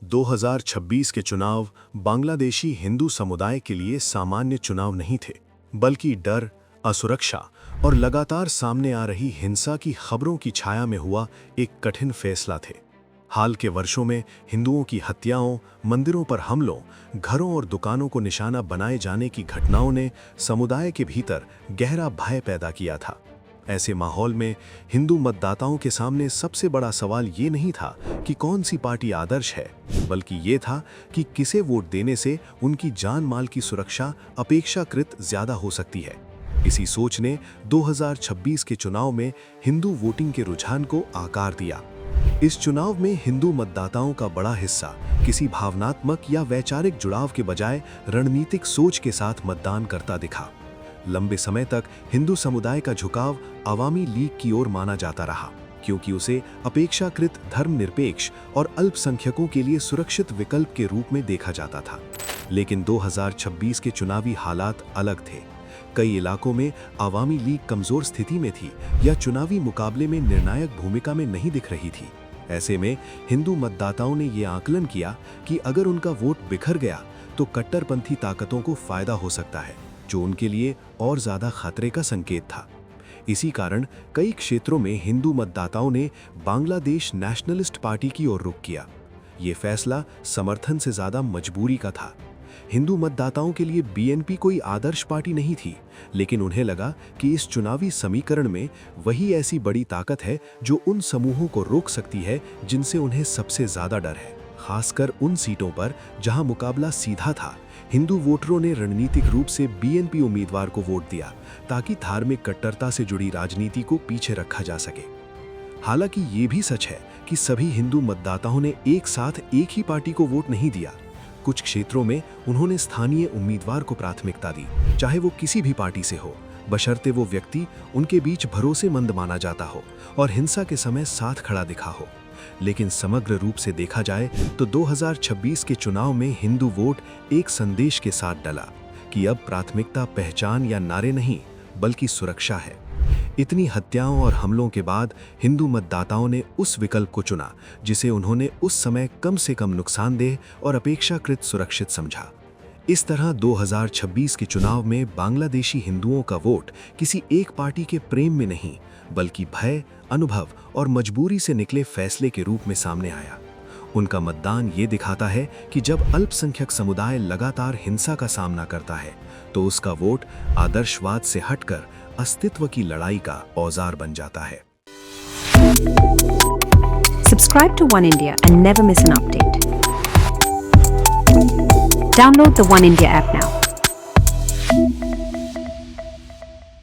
2026 के चुनाव बांग्लादेशी हिंदू समुदाय के लिए सामान्य चुनाव नहीं थे, बल्कि डर, असुरक्षा और लगातार सामने आ रही हिंसा की खबरों की छाया में हुआ एक कठिन फैसला थे। हाल के वर्षों में हिंदुओं की हत्याओं, मंदिरों पर हमलों, घरों और दुकानों को निशाना बनाए जाने की घटनाओं ने समुदाय के भीतर गहरा भय पैदा किया था। ऐसे माहौल में हिंदू मतदाताओं के सामने सबसे बड़ा सवाल ये नहीं था कि कौन सी पार्टी आदर्श है, बल्कि ये था कि किसे वोट देने से उनकी जान माल की सुरक्षा अपेक्षाकृत ज्यादा हो सकती है। इसी सोच ने 2026 के चुनाव में हिंदू वोटिंग के रुझान को आकार दिया। इस चुनाव में हिंदू मतदाताओं का बड़ा हिस्सा किसी भावनात्मक या वैचारिक जुड़ाव के बजाय रणनीतिक सोच के साथ मतदान करता दिखा। लंबे समय तक हिंदू समुदाय का झुकाव अवामी लीग की ओर माना जाता रहा, क्योंकि उसे अपेक्षाकृत धर्मनिरपेक्ष और अल्पसंख्यकों के लिए सुरक्षित विकल्प के रूप में देखा जाता था। लेकिन 2026 के चुनावी हालात अलग थे। कई इलाकों में अवामी लीग कमजोर स्थिति में थी या चुनावी मुकाबले में निर्णायक भूमिका में नहीं दिख रही थी। ऐसे में हिंदू मतदाताओं ने ये आकलन किया कि अगर उनका वोट बिखर गया तो कट्टरपंथी ताकतों को फायदा हो सकता है, जो उनके लिए और ज्यादा खतरे का संकेत था। इसी कारण कई क्षेत्रों में हिंदू मतदाताओं ने बांग्लादेश नेशनलिस्ट पार्टी की ओर रुख किया। ये फैसला समर्थन से ज्यादा मजबूरी का था। हिंदू मतदाताओं के लिए बीएनपी कोई आदर्श पार्टी नहीं थी, लेकिन उन्हें लगा कि इस चुनावी समीकरण में वही ऐसी बड़ी ताकत है जो उन समूहों को रोक सकती है जिनसे उन्हें सबसे ज्यादा डर है। खासकर उन सीटों पर जहां मुकाबला सीधा था, हिंदू वोटरों ने रणनीतिक रूप से बीएनपी उम्मीदवार को वोट दिया ताकि धार्मिक कट्टरता से जुड़ी राजनीति को पीछे रखा जा सके। हालांकि ये भी सच है कि सभी हिंदू मतदाताओं ने एक साथ एक ही पार्टी को वोट नहीं दिया। कुछ क्षेत्रों में उन्होंने स्थानीय उम्मीदवार को प्राथमिकता दी, चाहे वो किसी भी पार्टी से हो, बशर्ते वो व्यक्ति उनके बीच भरोसेमंद माना जाता हो और हिंसा के समय साथ खड़ा दिखा हो। लेकिन समग्र रूप से देखा जाए तो 2026 के चुनाव में हिंदू वोट एक संदेश के साथ डला कि अब प्राथमिकता पहचान या नारे नहीं, बल्कि सुरक्षा है। इतनी हत्याओं और हमलों के बाद हिंदू मतदाताओं ने उस विकल्प को चुना जिसे उन्होंने उस समय कम से कम नुकसानदेह और अपेक्षाकृत सुरक्षित समझा। इस तरह 2026 के चुनाव में बांग्लादेशी हिंदुओं का वोट किसी एक पार्टी के प्रेम में नहीं, बल्कि भय, अनुभव और मजबूरी से निकले फैसले के रूप में सामने आया। उनका मतदान ये दिखाता है कि जब अल्पसंख्यक समुदाय लगातार हिंसा का सामना करता है, तो उसका वोट आदर्शवाद से हटकर अस्तित्व की लड़ाई का औजार बन जाता है। Subscribe to One India and never miss an update. Download the One India app now.